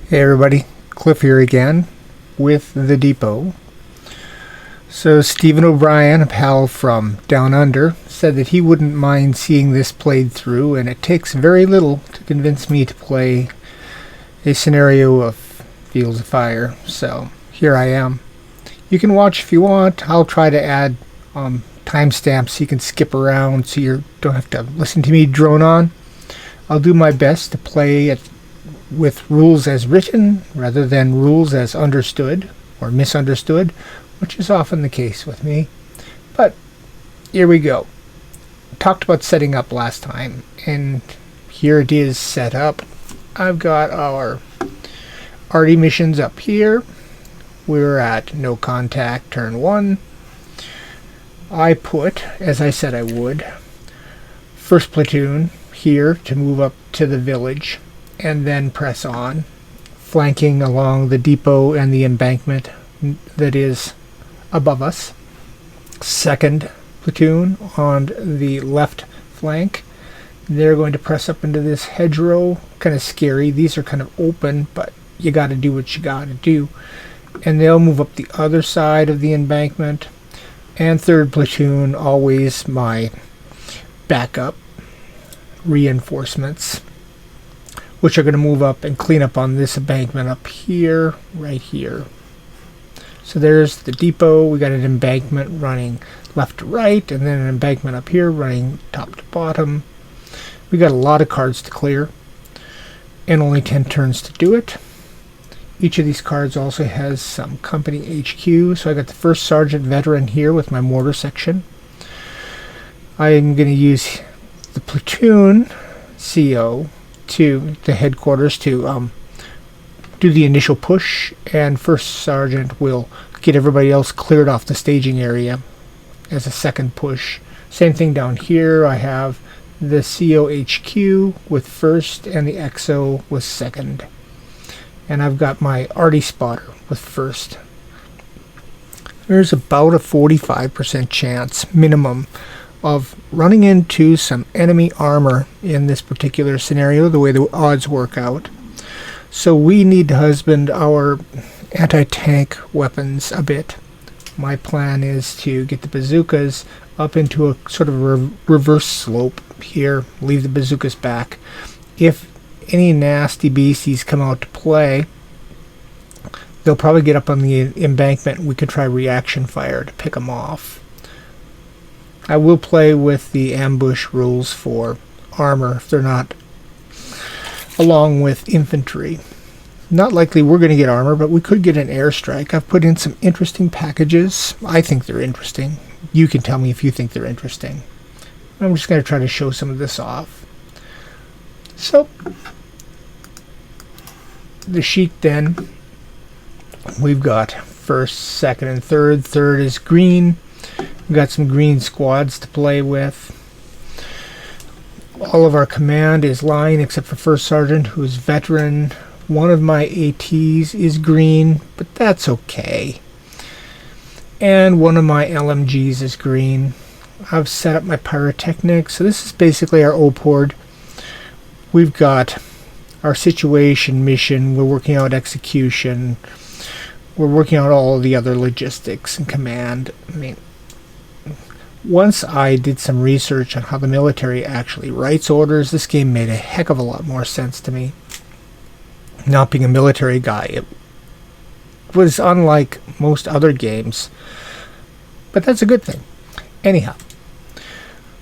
Hey everybody, Cliff here again with the depot. So Stephen O'Brien, a pal from Down Under, said that he wouldn't mind seeing this played through, and it takes very little to convince me to play a scenario of Fields of Fire. So here I am. You can watch if you want. I'll try to add timestamps so you can skip around so you don't have to listen to me drone on. I'll do my best to play it with rules as written rather than rules as understood or misunderstood, which is often the case with me. But here we go. Talked about setting up last time, and here it is set up. I've got our arty missions up here. We're at no contact turn 1. I put, as I said I would, first platoon here to move up to the village and then press on, flanking along the depot and the embankment that is above us. Second platoon on the left flank. They're going to press up into this hedgerow. Kind of scary. These are kind of open, but you got to do what you got to do. And they'll move up the other side of the embankment. And third platoon, always my backup reinforcements, which are going to move up and clean up on this embankment up here, right here. So there's the depot. We got an embankment running left to right, and then an embankment up here running top to bottom. We got a lot of cards to clear, and only 10 turns to do it. Each of these cards also has some company HQ, so I got the first sergeant veteran here with my mortar section. I am going to use the platoon CO to the headquarters to do the initial push, and first sergeant will get everybody else cleared off the staging area as a second push. Same thing down here. I have the CO HQ with first and the XO with second, and I've got my arty spotter with first. There's about a 45% chance minimum of running into some enemy armor in this particular scenario, the way the odds work out. So we need to husband our anti-tank weapons a bit. My plan is to get the bazookas up into a sort of reverse slope here, leave the bazookas back. If any nasty beasties come out to play, they'll probably get up on the embankment. We could try reaction fire to pick them off. I will play with the ambush rules for armor if they're not along with infantry. Not likely we're going to get armor, but we could get an airstrike. I've put in some interesting packages. I think they're interesting. You can tell me if you think they're interesting. I'm just going to try to show some of this off. So, the sheet then, we've got first, second, and third. Third is green. We've got some green squads to play with. All of our command is line except for first sergeant, who's veteran. One of my ATs is green, but that's okay. And one of my LMGs is green. I've set up my pyrotechnics. So this is basically our OPORD. We've got our situation mission. We're working out execution. We're working out all of the other logistics and command. I mean, once I did some research on how the military actually writes orders, this game made a heck of a lot more sense to me. Not being a military guy, it was unlike most other games, but that's a good thing. Anyhow,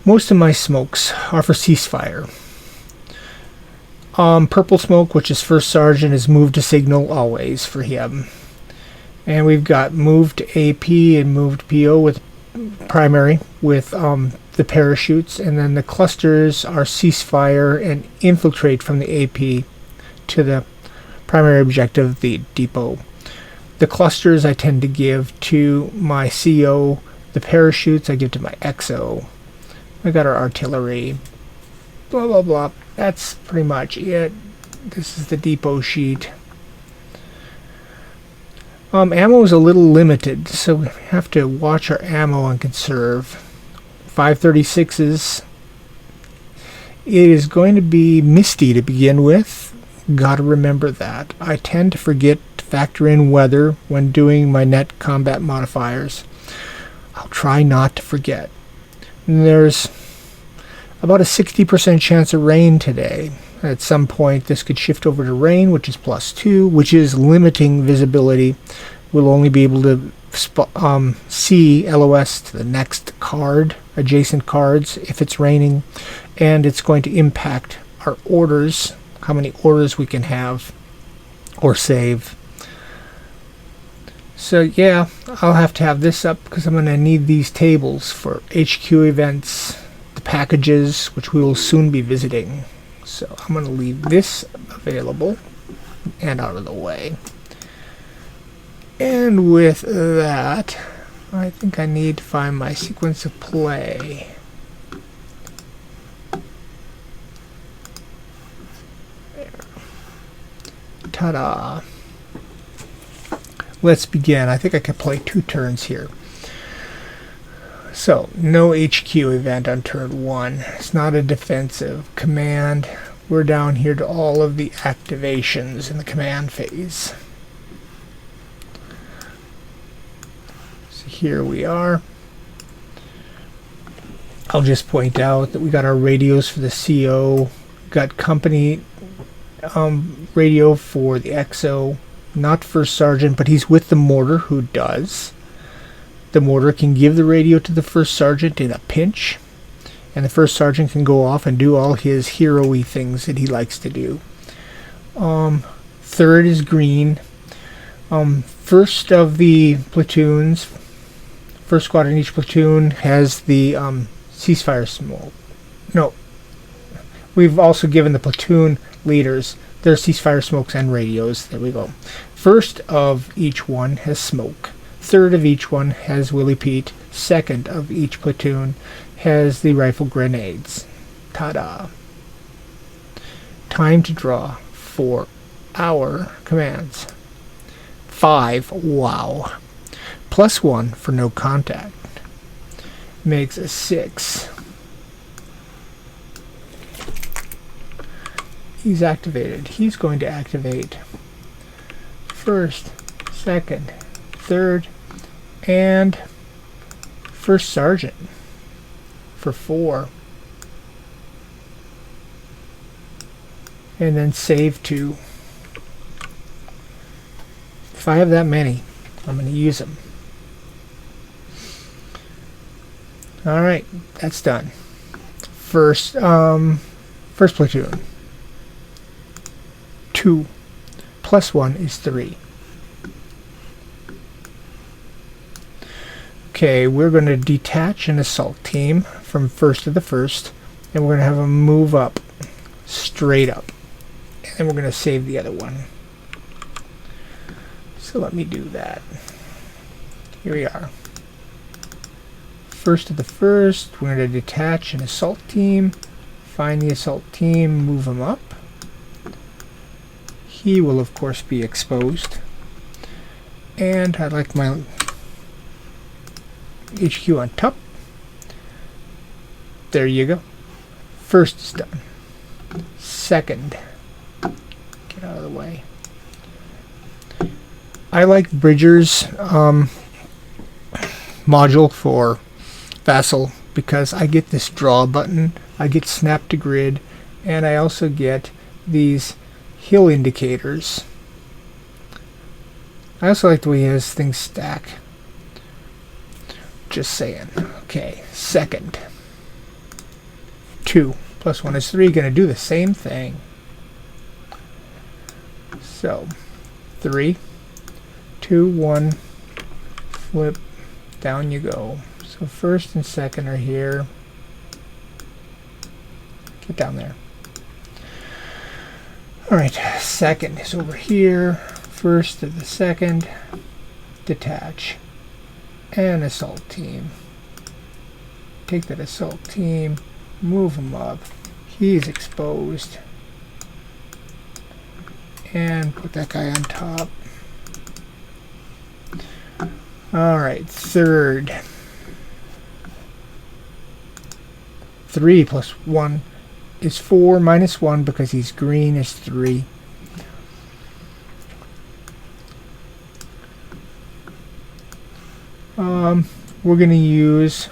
most of my smokes are for ceasefire. Purple smoke, which is first sergeant, is moved to signal always for him. And we've got moved AP and moved PO with primary with the parachutes, and then the clusters are ceasefire and infiltrate from the AP to the primary objective, the depot. The clusters I tend to give to my CO. The parachutes I give to my XO. I got our artillery. Blah blah blah. That's pretty much it. This is the depot sheet. Ammo is a little limited, so we have to watch our ammo and conserve. 5.36s. It is going to be misty to begin with. Gotta remember that. I tend to forget to factor in weather when doing my net combat modifiers. I'll try not to forget. And there's about a 60% chance of rain today. At some point this could shift over to rain, which is +2, which is limiting visibility. We'll only be able to see LOS to the next card, adjacent cards, if it's raining, and it's going to impact our orders, how many orders we can have or save. So yeah, I'll have to have this up because I'm going to need these tables for HQ events, the packages, which we will soon be visiting. So I'm going to leave this available and out of the way. And with that, I think I need to find my sequence of play. There. Ta-da! Let's begin. I think I can play 2 turns here. So, no HQ event on turn 1. It's not a defensive command. We're down here to all of the activations in the command phase. So here we are. I'll just point out that we got our radios for the CO, got company radio for the XO, not first sergeant, but he's with the mortar who does. The mortar can give the radio to the first sergeant in a pinch, and the first sergeant can go off and do all his hero-y things that he likes to do. Third is green. First of the platoons, first squad in each platoon has the ceasefire smoke. No, we've also given the platoon leaders their ceasefire smokes and radios. There we go. First of each one has smoke. Third of each one has Willie Pete. Second of each platoon has the rifle grenades. Ta-da! Time to draw for our commands. 5. Wow. +1 for no contact. Makes a 6. He's activated. He's going to activate first, second, third, and first sergeant for 4. And then save 2. If I have that many, I'm going to use them. Alright, that's done. First platoon. 2 +1 is 3. Okay, we're going to detach an assault team from first to the first, and we're going to have them move up, straight up, and then we're going to save the other one. So let me do that. Here we are. First to the first, we're going to detach an assault team, find the assault team, move them up. He will of course be exposed, and I'd like my HQ on top. There you go. First is done. Second, get out of the way. I like Bridger's module for Vassal because I get this draw button, I get snap to grid, and I also get these hill indicators. I also like the way he has things stack. Just saying. Okay, second. 2 +1 is 3. Gonna do the same thing. So 3, 2, 1, flip, down you go. So first and second are here. Get down there. Alright, second is over here. First to the second. Detach. And assault team. Take that assault team. Move him up. He's exposed. And put that guy on top. Alright, third. 3 +1 is 4, -1 because he's green is 3. we're going to use,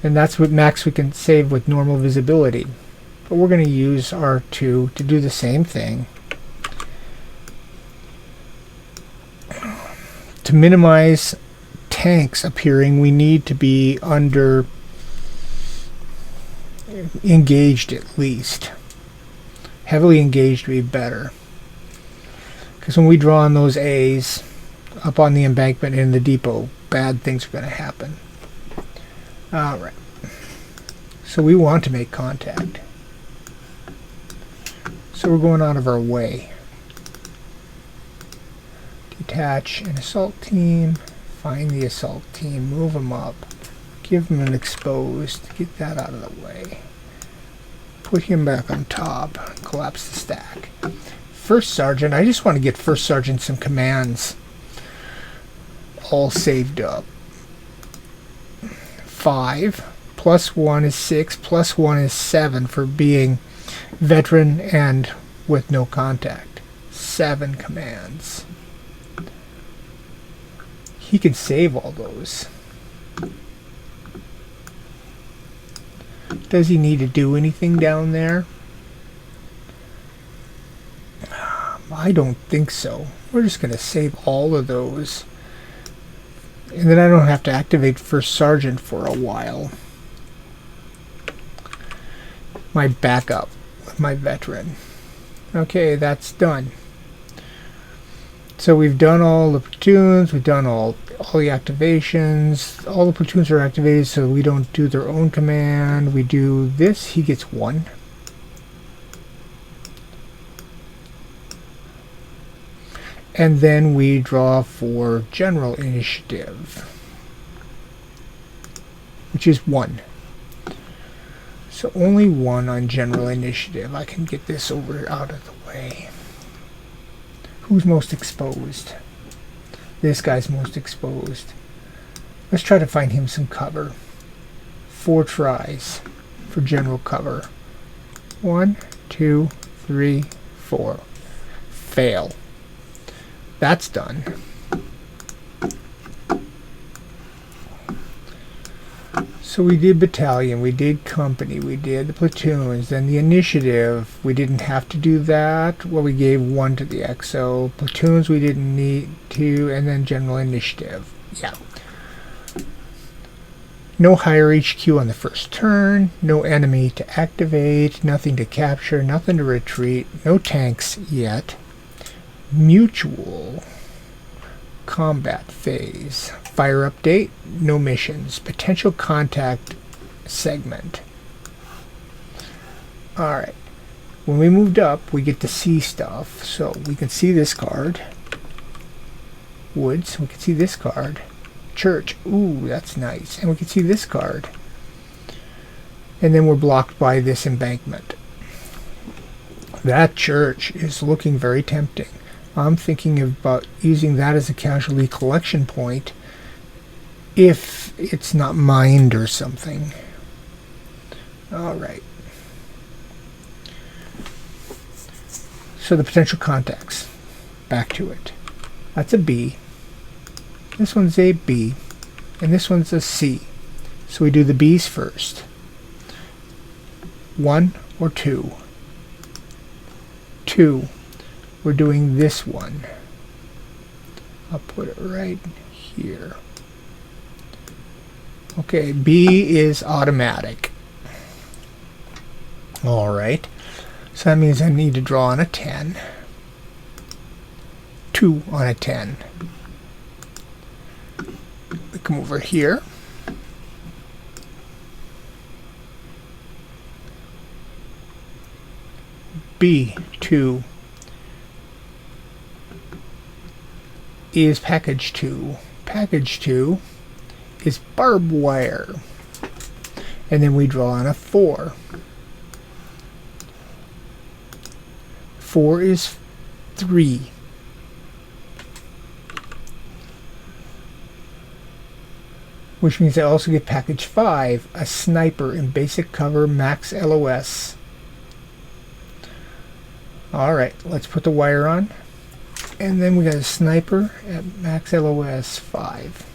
and that's what max we can save with normal visibility. But we're going to use R2 to do the same thing. To minimize tanks appearing, we need to be under engaged at least. Heavily engaged would be better. Because when we draw on those A's up on the embankment in the depot, bad things are going to happen. Alright. So we want to make contact. So we're going out of our way. Detach an assault team. Find the assault team. Move them up. Give him an exposed. Get that out of the way. Put him back on top. Collapse the stack. First Sergeant. I just want to get First Sergeant some commands all saved up. 5 plus 1 is 6 plus 1 is 7 for being veteran and with no contact. 7 commands. He can save all those. Does he need to do anything down there? I don't think so. We're just going to save all of those. And then I don't have to activate First Sergeant for a while. My backup with my veteran. Okay, that's done. So we've done all the platoons, we've done all the activations. All the platoons are activated so we don't do their own command. We do this, he gets 1. And then we draw for General Initiative, which is 1. So only 1 on General Initiative. I can get this over out of the way. Who's most exposed? This guy's most exposed. Let's try to find him some cover. 4 tries for general cover. 1, 2, 3, 4. Fail. That's done. So we did battalion, we did company, we did the platoons, then the initiative. We didn't have to do that. Well, we gave 1 to the XO. Platoons we didn't need to, and then general initiative. Yeah. No higher HQ on the first turn, no enemy to activate, nothing to capture, nothing to retreat, no tanks yet. Mutual combat phase. Fire update, no missions. Potential contact segment. Alright. When we moved up, we get to see stuff. So we can see this card. Woods. We can see this card. Church. Ooh, that's nice. And we can see this card. And then we're blocked by this embankment. That church is looking very tempting. I'm thinking about using that as a casualty collection point if it's not mined or something. Alright. So the potential contacts. Back to it. That's a B. This one's a B. And this one's a C. So we do the B's first. 1 or 2. 2. We're doing this one. I'll put it right here. Okay, B is automatic. Alright. So that means I need to draw on a 10. 2 on a 10. We come over here. B2 is package 2. Package 2 is barbed wire. And then we draw on a 4. 4 is 3. Which means I also get package 5, a sniper in basic cover, max LOS. Alright, let's put the wire on. And then we got a sniper at max LOS 5.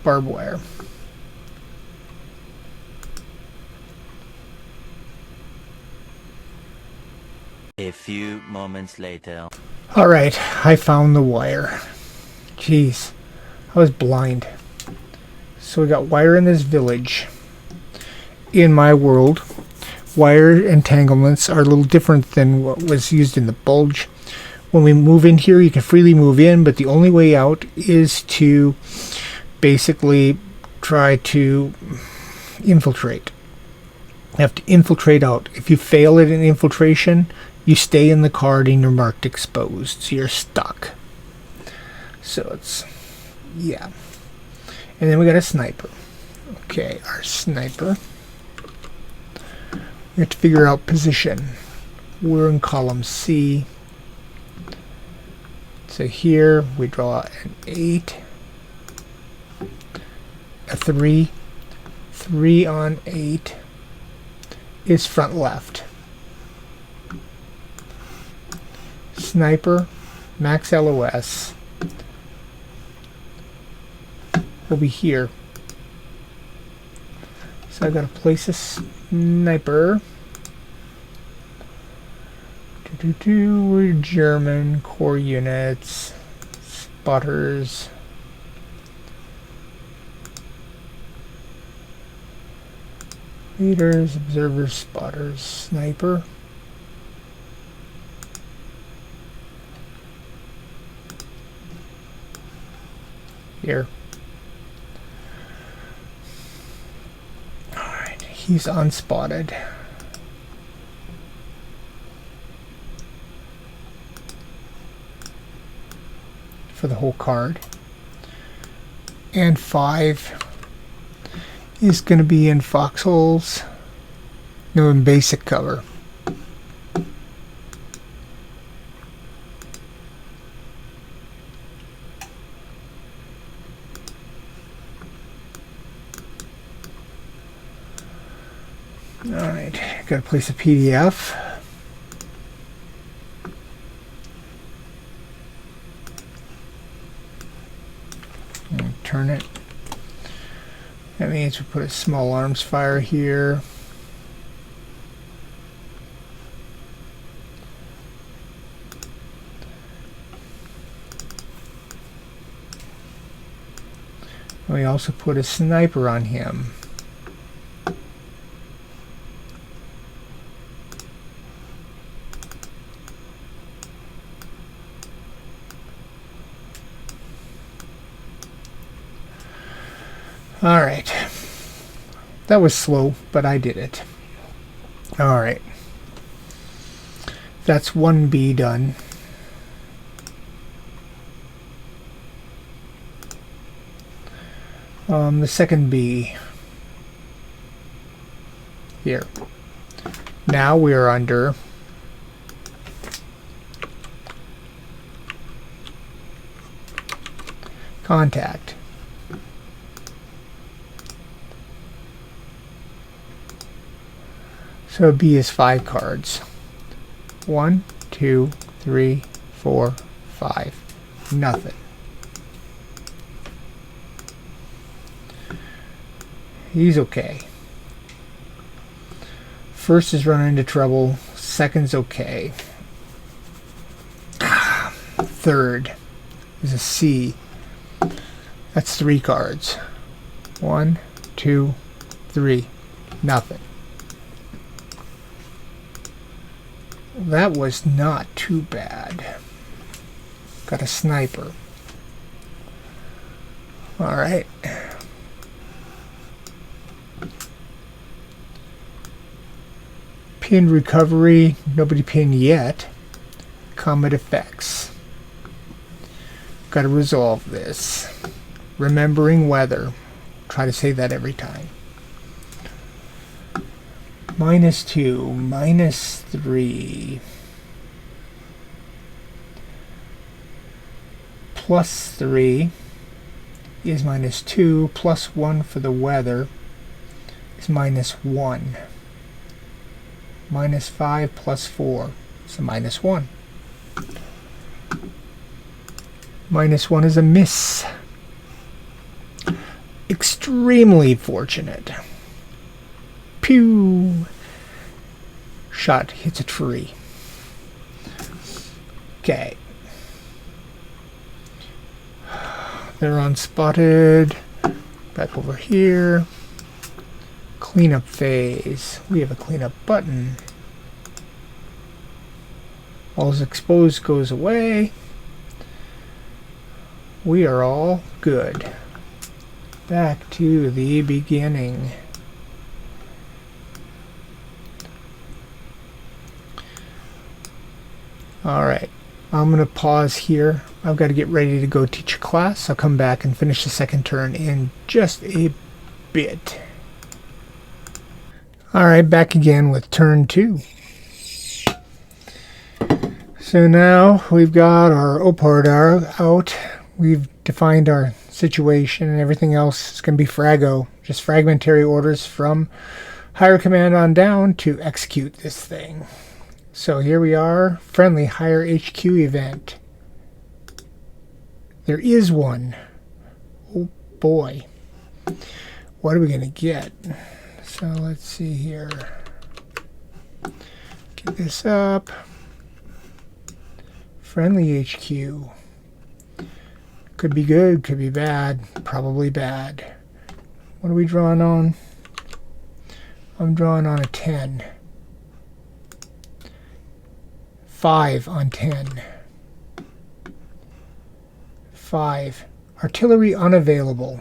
barbed wire. A few moments later. Alright, I found the wire. Jeez, I was blind. So we got wire in this village. In my world, wire entanglements are a little different than what was used in the bulge. When we move in here, you can freely move in, but the only way out is to basically try to infiltrate. You have to infiltrate out. If you fail at an infiltration, you stay in the card and you're marked exposed, so you're stuck. So it's, yeah. And then we got a sniper. Okay, our sniper. We have to figure out position. We're in column C. So here we draw an 8, a 3. 3 on 8 is front left. Sniper, max LOS will be here. So I've got to place a sniper. We're German core units, spotters. Leaders, observers, spotters, sniper. Here. Alright, he's unspotted. For the whole card. And 5 is going to be in foxholes. No, in basic cover. Alright, got to place a PDF. And turn it. That means we put a small arms fire here. And we also put a sniper on him. Alright. That was slow, but I did it. Alright. That's 1B done. The second B. Here. Now we are under contact. So B is 5 cards. 1, 2, 3, 4, 5. Nothing. He's okay. First is running into trouble. Second's okay. Third is a C. That's 3 cards. 1, 2, 3. Nothing. That was not too bad. Got a sniper. Alright. Pin recovery. Nobody pinned yet. Comet effects. Got to resolve this. Remembering weather. Try to say that every time. -2, -3, +3 is -2, +1 for the weather is -1. -5 +4, so -1. -1 is a miss. extremely fortunate. Pew! Shot hits a tree. Okay. They're unspotted. Back over here. Cleanup phase. We have a cleanup button. All's exposed goes away. We are all good. Back to the beginning. Alright, I'm going to pause here. I've got to get ready to go teach a class. I'll come back and finish the second turn in just a bit. Alright, back again with turn 2. So now we've got our OPARD out. We've defined our situation, and everything else is going to be Frago. Just fragmentary orders from higher command on down to execute this thing. So here we are, friendly higher HQ event. There is one. Oh boy. What are we going to get? So let's see here. Get this up. Friendly HQ. Could be good, could be bad. Probably bad. What are we drawing on? I'm drawing on a 10. 5 on 10. 5. Artillery unavailable.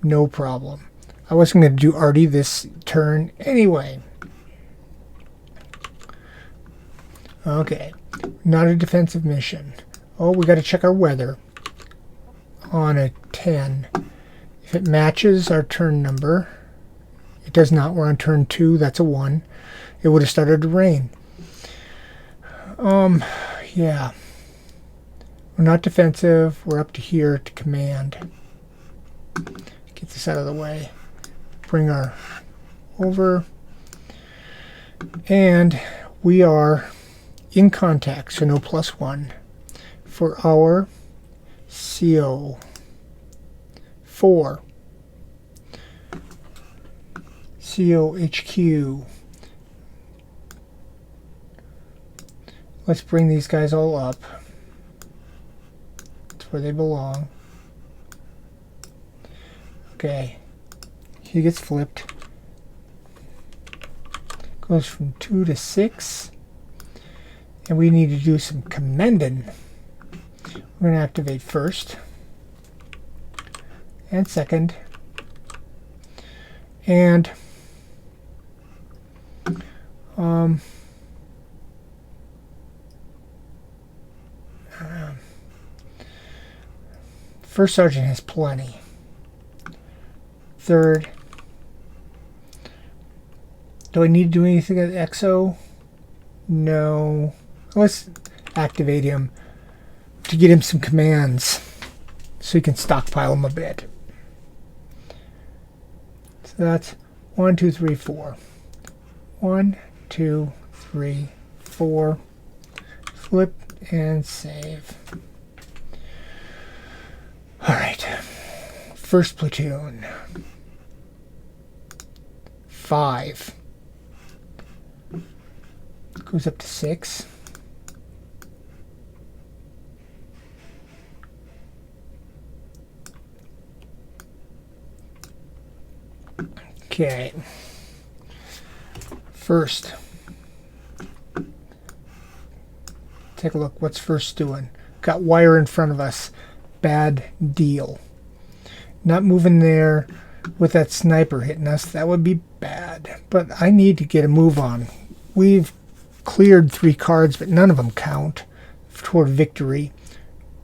No problem. I wasn't going to do arty this turn anyway. Okay. Not a defensive mission. Oh, we got to check our weather. On a 10. If it matches our turn number, it does not. We're on turn 2. That's a 1. It would have started to rain. Yeah. We're not defensive. We're up to here to command. Get this out of the way. Bring our over. And we are in contact, so no +1 for our CO. 4. COHQ. Let's bring these guys all up. That's where they belong. Okay. He gets flipped. Goes from 2 to 6. And we need to do some commending. We're going to activate first. And second. And first sergeant has plenty. Third. Do I need to do anything at EXO? No. Let's activate him to get him some commands so he can stockpile them a bit. So that's 1, 2, 3, 4. 1, 2, 3, 4. Flip and save. Alright. First platoon. 5. Goes up to 6. Okay. First. Take a look. What's first doing? Got wire in front of us. Bad deal. Not moving there with that sniper hitting us. That would be bad. But I need to get a move on. We've cleared 3 cards, but none of them count toward victory.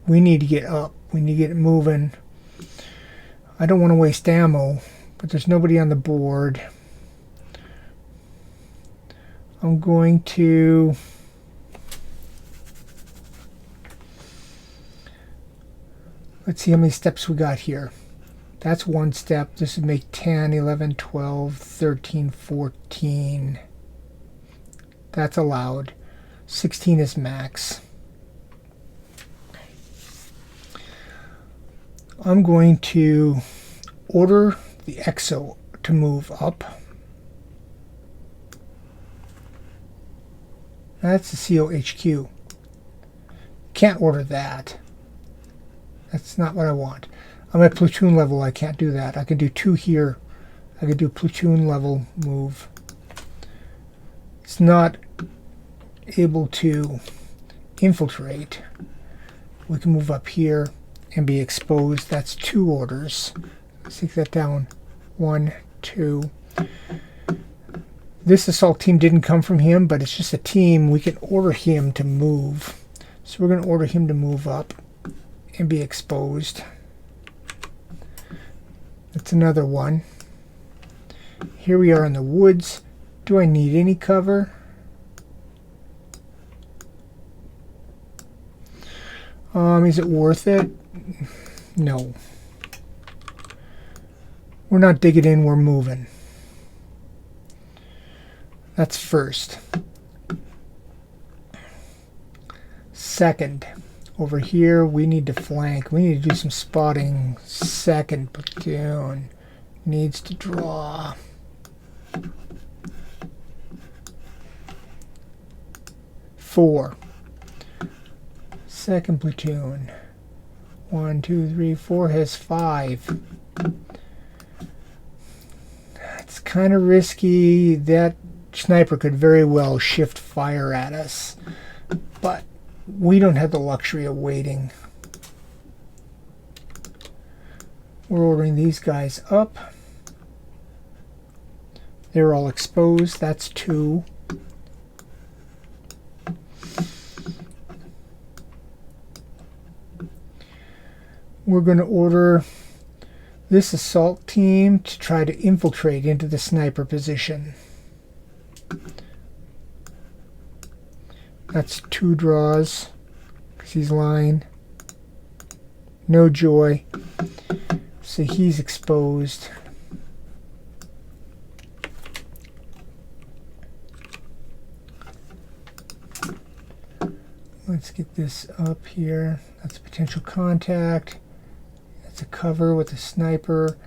We need to get up. We need to get moving. I don't want to waste ammo, but there's nobody on the board. I'm going to let's see how many steps we got here. That's 1 step. This would make 10, 11, 12, 13, 14. That's allowed. 16 is max. I'm going to order the EXO to move up. That's the COHQ. Can't order that. That's not what I want. I'm at platoon level. I can't do that. I can do 2 here. I could do platoon level move. It's not able to infiltrate. We can move up here and be exposed. That's 2 orders. Let's take that down. 1, 2. This assault team didn't come from him, but it's just a team. We can order him to move. So we're going to order him to move up and be exposed. That's another one. Here we are in the woods. Do I need any cover? Is it worth it? No. We're not digging in, we're moving. That's first. Second, over here we need to flank. We need to do some spotting. Second platoon needs to draw. Four. Second platoon. 1, 2, 3, 4 has 5. It's kind of risky. That sniper could very well shift fire at us, but we don't have the luxury of waiting. We're ordering these guys up. They're all exposed. That's 2. We're going to order this assault team to try to infiltrate into the sniper position. That's 2 draws because he's lying. No joy. So he's exposed. Let's get this up here. That's potential contact. That's a cover with a sniper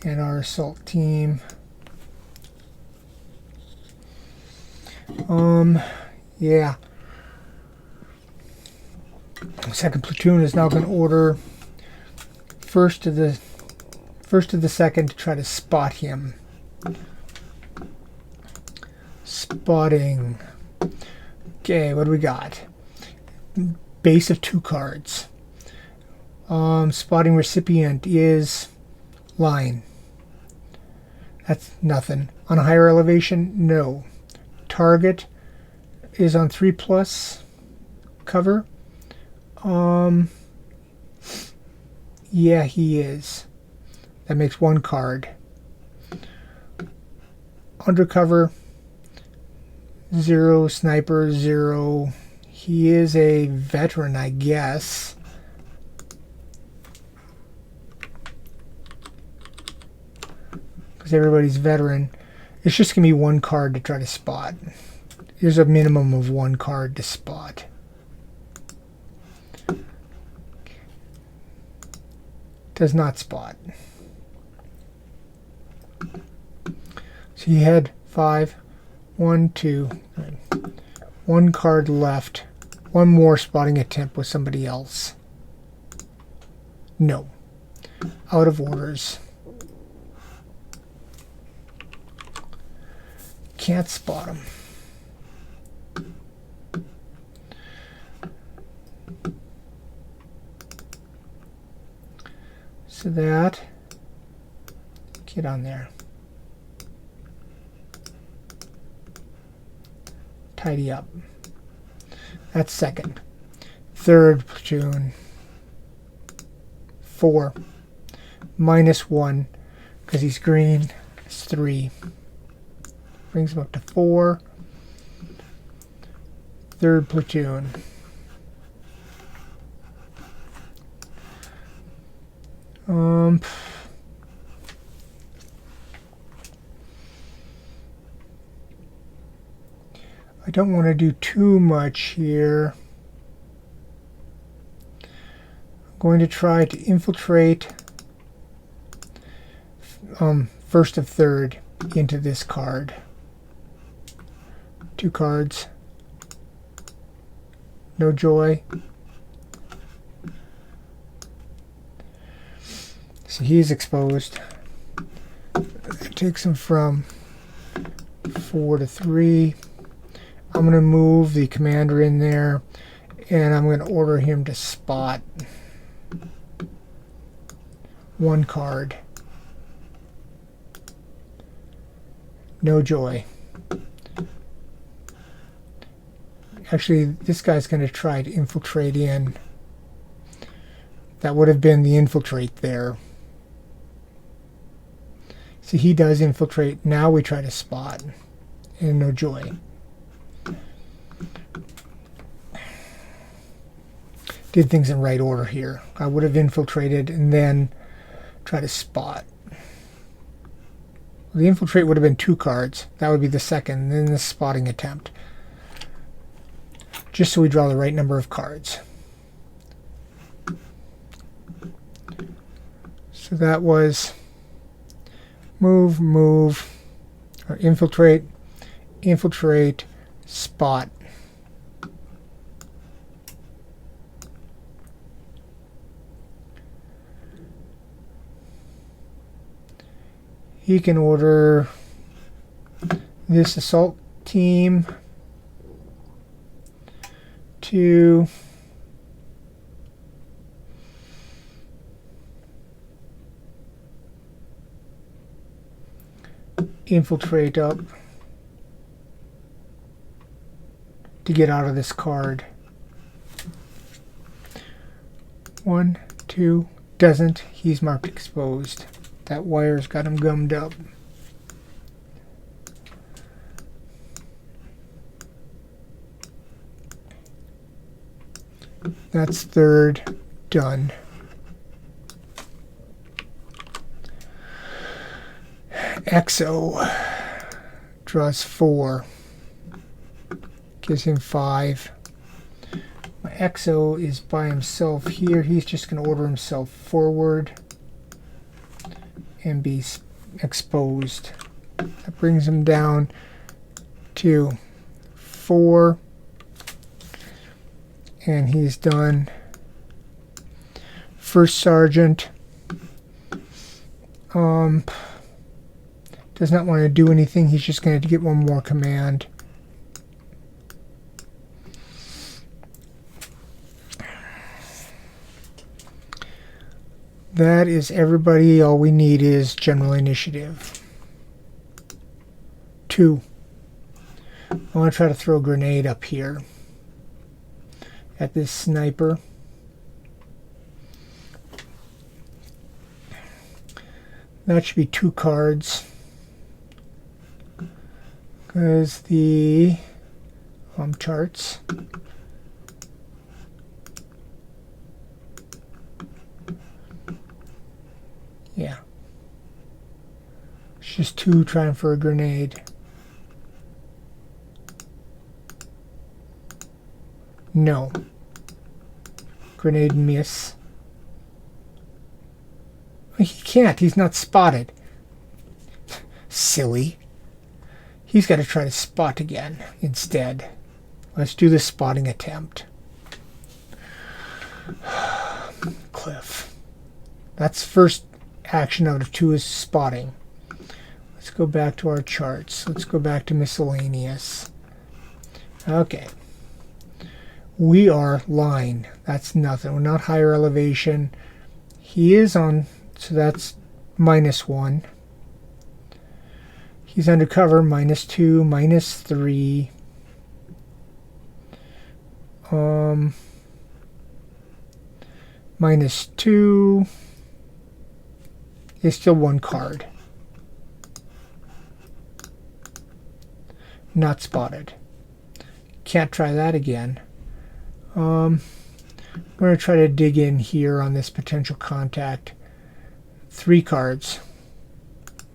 and our assault team. Yeah. Second platoon is now going to order first of the second to try to spot him. Spotting. Okay, what do we got? Base of 2 cards. Spotting recipient is line. That's nothing. On a higher elevation, no. Target is on 3+ cover. Yeah, he is. That makes 1 card. Undercover, 0. Sniper, 0. He is a veteran, I guess. Because everybody's veteran. It's just going to be 1 card to try to spot. There's a minimum of 1 card to spot. Does not spot. So he had 5. 1, 2. 1 card left. 1 more spotting attempt with somebody else. No. Out of orders. Can't spot him. So that, get on there. Tidy up. That's second. Third platoon. 4. -1 because he's green. It's 3. Brings him up to 4. Third platoon. I don't want to do too much here. I'm going to try to infiltrate first of third into this card. 2 cards. No joy. So he's exposed. It takes him from 4 to 3. I'm going to move the commander in there, and I'm going to order him to spot 1 card. No joy. Actually, this guy's going to try to infiltrate in. That would have been the infiltrate there. See, he does infiltrate. Now we try to spot. And no joy. Did things in right order here. I would have infiltrated and then try to spot. The infiltrate would have been 2 cards. That would be the second, and then the spotting attempt. Just so we draw the right number of cards. So that was move, move, or infiltrate, infiltrate, spot. He can order this assault team to infiltrate up to get out of this card. 1, 2, doesn't. He's marked exposed. That wire's got him gummed up. That's third. Done. XO draws 4. Gives him 5. My XO is by himself here. He's just going to order himself forward and be exposed. That brings him down to 4. And he's done. First Sergeant does not want to do anything. He's just going to get 1 more command. That is everybody. All we need is general initiative. 2. I want to try to throw a grenade up here at this sniper. That should be 2 cards. Because the charts. Yeah. It's just 2 trying for a grenade. No. Grenade miss. He can't. He's not spotted. Silly. He's got to try to spot again instead. Let's do the spotting attempt. Cliff. That's first action out of 2 is spotting. Let's go back to our charts. Let's go back to miscellaneous. Okay. We are line. That's nothing. We're not higher elevation. He is on, so that's -1. He's undercover, -2, -3. -2 is still 1 card. Not spotted. Can't try that again. I'm going to try to dig in here on this potential contact. 3 cards.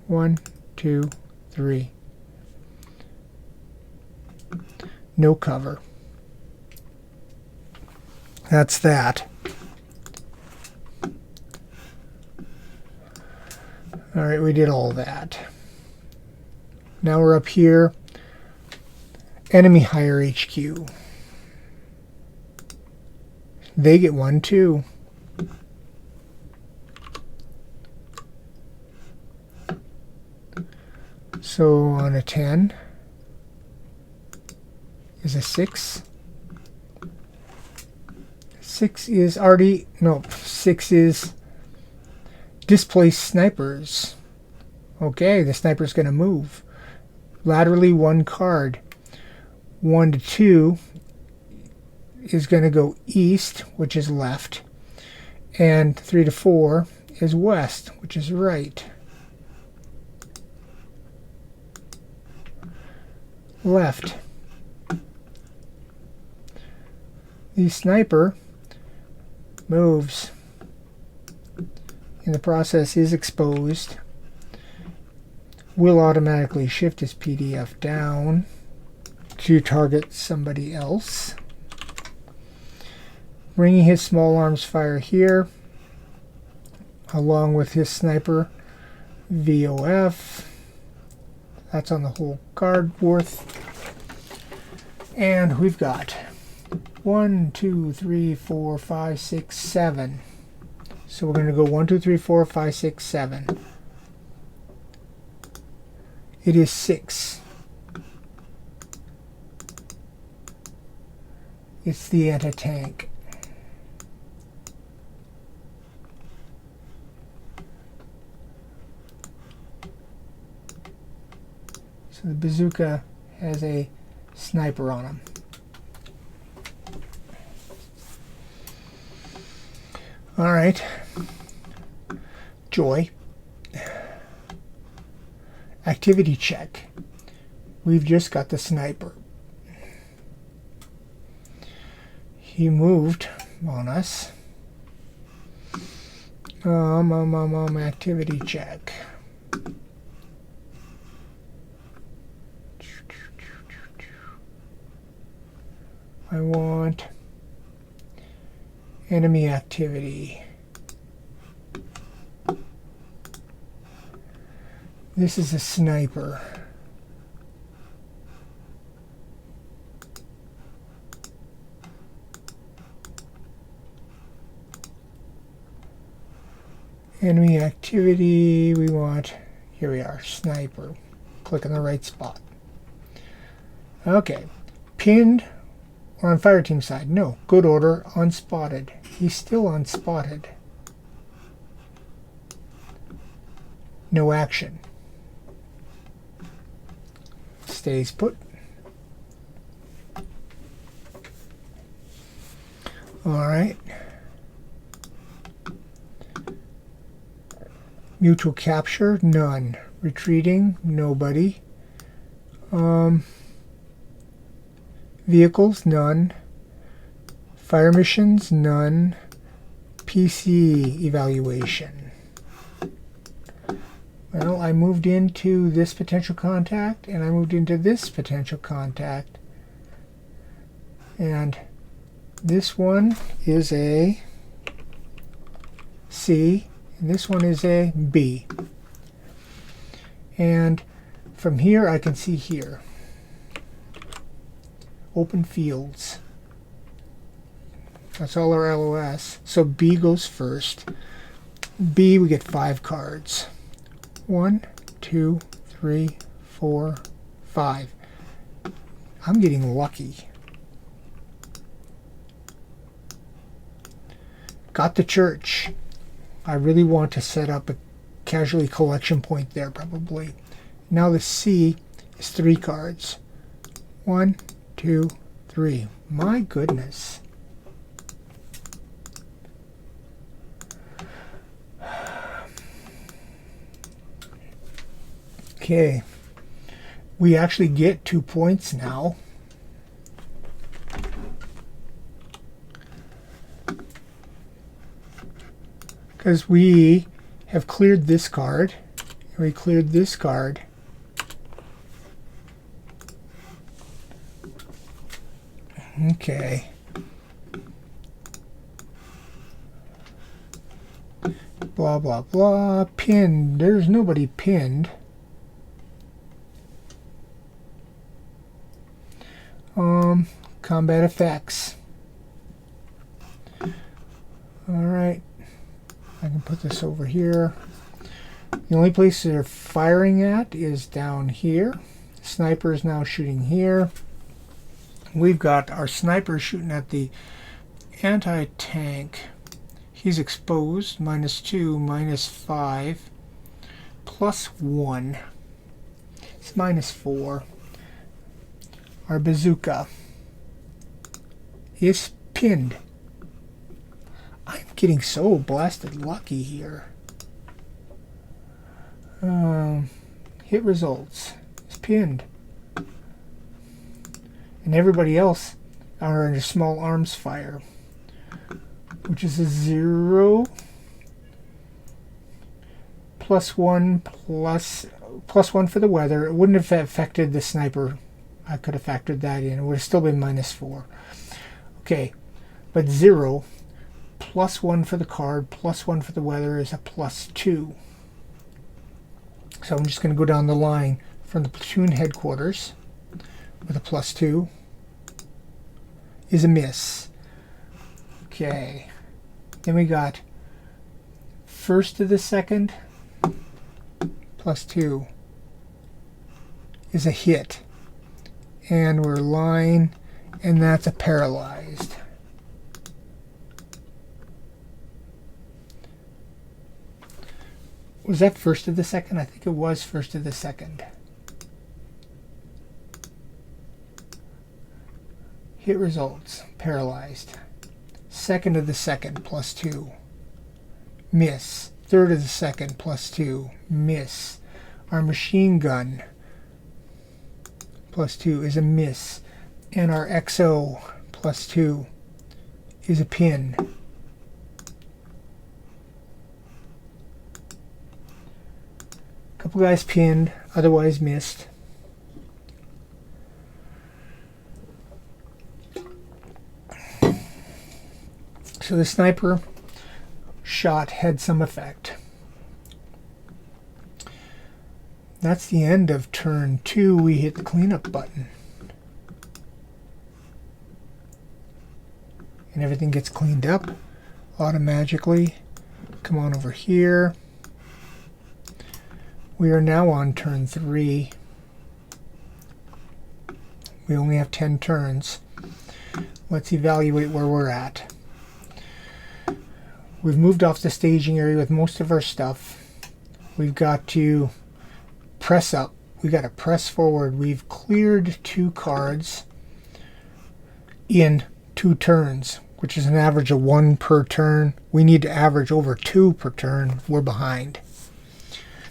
1, 2, 3. No cover. That's that. Alright, we did all that. Now we're up here. Enemy higher HQ. They get one too. So on a 10 is a 6. 6 is already, no, 6 is displaced snipers. Okay, the sniper's going to move. Laterally 1 card. 1 to 2 is going to go east, which is left. And 3 to 4 is west, which is right. Left. The sniper moves. In the process is exposed. Will automatically shift his PDF down to target somebody else. Bringing his small arms fire here, along with his sniper VOF. That's on the whole card worth. And we've got 1, 2, 3, 4, 5, 6, 7. So we're going to go 1, 2, 3, 4, 5, 6, 7. It is 6. It's the anti-tank. So the bazooka has a sniper on him. All right. Joy. Activity check. We've just got the sniper. He moved on us. Activity check. I want enemy activity. This is a sniper. Enemy activity, we want, here we are, sniper. Click on the right spot. Okay, pinned or on fire team side? No, good order, unspotted. He's still unspotted. No action. Stays put. All right. Mutual capture, none. Retreating, nobody. Vehicles, none. Fire missions, none. PC evaluation. Well, I moved into this potential contact, and I moved into this potential contact. And this one is a C, and this one is a B. And from here, I can see here. Open fields. That's all our LOS. So B goes first. B, we get 5 cards. 1, 2, 3, 4, 5. I'm getting lucky. Got the church. I really want to set up a casualty collection point there, probably. Now the C is 3 cards. 1, 2, 3. My goodness. Okay, we actually get 2 points now. Because we have cleared this card, and we cleared this card. Okay. blah, blah, blah. Pinned. There's nobody pinned. Combat effects. Alright. I can put this over here. The only place they're firing at is down here. Sniper is now shooting here. We've got our sniper shooting at the anti-tank. He's exposed. -2, -5, +1. It's -4. Our bazooka is pinned. I'm getting so blasted lucky here. Hit results. It's pinned. And everybody else are under small arms fire, which is a 0, +1, +1 for the weather. It wouldn't have affected the sniper. I could have factored that in. It would have still been -4. Okay, but 0, +1 for the card, +1 for the weather is a +2. So I'm just going to go down the line from the platoon headquarters with a +2 is a miss. Okay, then we got first to the second, +2 is a hit. And we're line, and that's a paralyzed. Was that first of the second? I think it was first of the second. Hit results, paralyzed. Second of the second, +2. Miss. Third of the second, +2. Miss. Our machine gun, +2 is a miss. And our XO, +2 is a pin. Couple guys pinned, otherwise missed. So the sniper shot had some effect. That's the end of turn 2. We hit the cleanup button. And everything gets cleaned up automatically. Come on over here. We are now on turn 3. We only have 10 turns. Let's evaluate where we're at. We've moved off the staging area with most of our stuff. We've got to press up. We've got to press forward. We've cleared 2 cards in 2 turns, which is an average of 1 per turn. We need to average over 2 per turn. We're behind.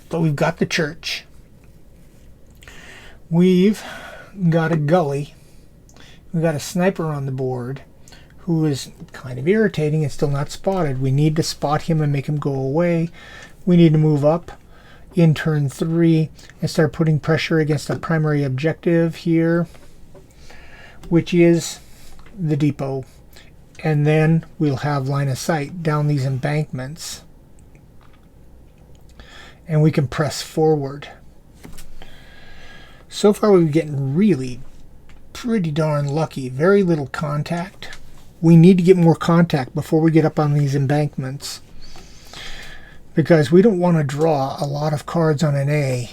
But we've got the church. We've got a gully. We've got a sniper on the board who is kind of irritating and still not spotted. We need to spot him and make him go away. We need to move up in turn 3 and start putting pressure against our primary objective here, which is the depot. And then we'll have line of sight down these embankments. And we can press forward. So far we've been getting really pretty darn lucky. Very little contact. We need to get more contact before we get up on these embankments, because we don't want to draw a lot of cards on an A.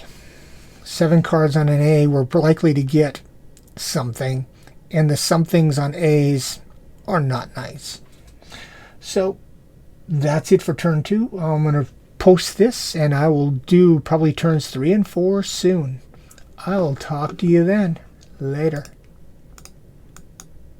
7 cards on an A, we're likely to get something, and the somethings on A's are not nice. So that's it for turn 2. I'm going to post this, and I will do probably turns 3 and 4 soon. I'll talk to you then. Later.